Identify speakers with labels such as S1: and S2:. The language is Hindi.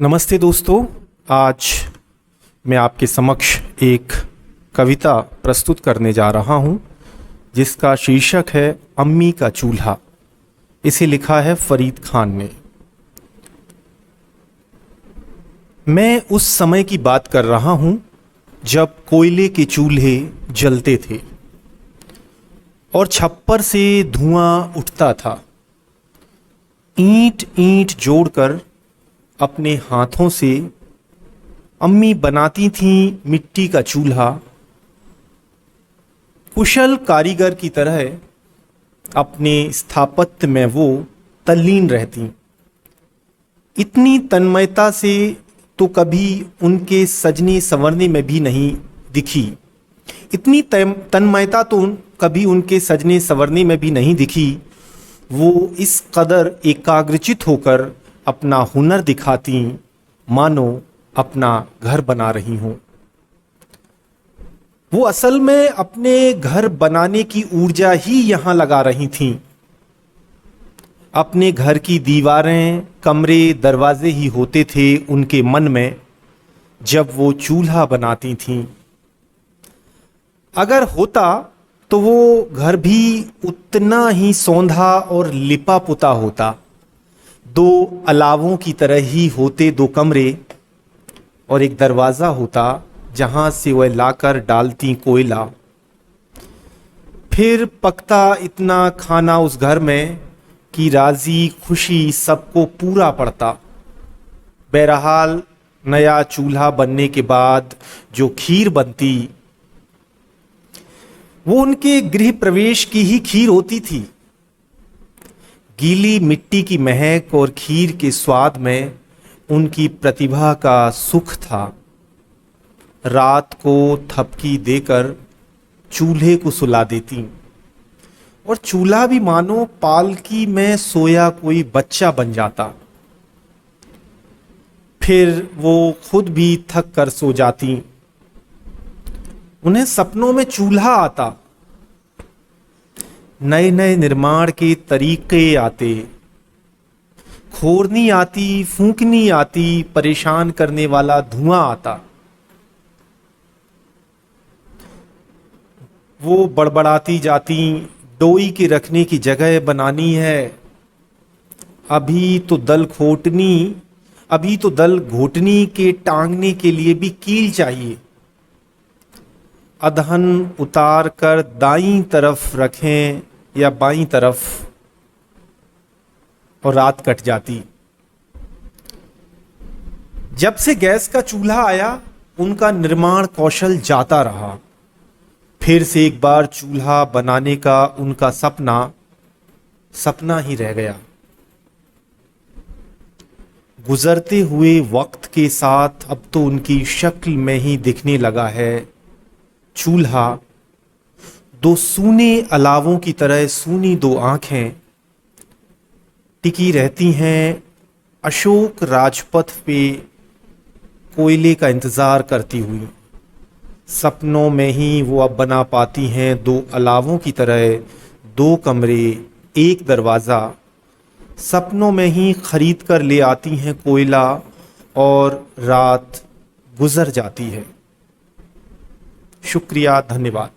S1: नमस्ते दोस्तों। आज मैं आपके समक्ष एक कविता प्रस्तुत करने जा रहा हूं, जिसका शीर्षक है अम्मी का चूल्हा। इसे लिखा है फरीद खान ने। मैं उस समय की बात कर रहा हूं जब कोयले के चूल्हे जलते थे और छप्पर से धुआं उठता था। ईंट ईंट जोड़कर अपने हाथों से अम्मी बनाती थीं मिट्टी का चूल्हा। कुशल कारीगर की तरह अपने स्थापत्य में वो तल्लीन रहती। इतनी तन्मयता से तो कभी उनके सजने संवरने में भी नहीं दिखी। इतनी तन्मयता तो कभी उनके सजने संवरने में भी नहीं दिखी। वो इस कदर एकाग्रचित होकर अपना हुनर दिखाती, मानो अपना घर बना रही हों। वो असल में अपने घर बनाने की ऊर्जा ही यहाँ लगा रही थीं। अपने घर की दीवारें, कमरे, दरवाजे ही होते थे उनके मन में जब वो चूल्हा बनाती थीं। अगर होता तो वो घर भी उतना ही सौंधा और लिपा पुता होता। दो अलावों की तरह ही होते दो कमरे और एक दरवाज़ा होता जहाँ से वह लाकर डालती कोयला। फिर पकता इतना खाना उस घर में कि राज़ी खुशी सबको पूरा पड़ता। बहरहाल नया चूल्हा बनने के बाद जो खीर बनती वो उनके गृह प्रवेश की ही खीर होती थी। गीली मिट्टी की महक और खीर के स्वाद में उनकी प्रतिभा का सुख था। रात को थपकी देकर चूल्हे को सुला देती और चूल्हा भी मानो पालकी में सोया कोई बच्चा बन जाता। फिर वो खुद भी थक कर सो जाती। उन्हें सपनों में चूल्हा आता, नए नए निर्माण के तरीके आते, खोरनी आती, फूंकनी आती, परेशान करने वाला धुआं आता। वो बड़बड़ाती जाती, डोई के रखने की जगह बनानी है, अभी तो दल घोटनी के टांगने के लिए भी कील चाहिए। अधहन उतार कर दाईं तरफ रखें या बाईं तरफ, और रात कट जाती। जब से गैस का चूल्हा आया उनका निर्माण कौशल जाता रहा। फिर से एक बार चूल्हा बनाने का उनका सपना ही रह गया। गुजरते हुए वक्त के साथ अब तो उनकी शक्ल में ही दिखने लगा है चूल्हा। दो सूने अलावों की तरह सूनी दो आंखें टिकी रहती हैं अशोक राजपथ पे कोयले का इंतज़ार करती हुई। सपनों में ही वो अब बना पाती हैं दो अलावों की तरह दो कमरे, एक दरवाज़ा। सपनों में ही खरीद कर ले आती हैं कोयला और रात गुजर जाती है। शुक्रिया, धन्यवाद।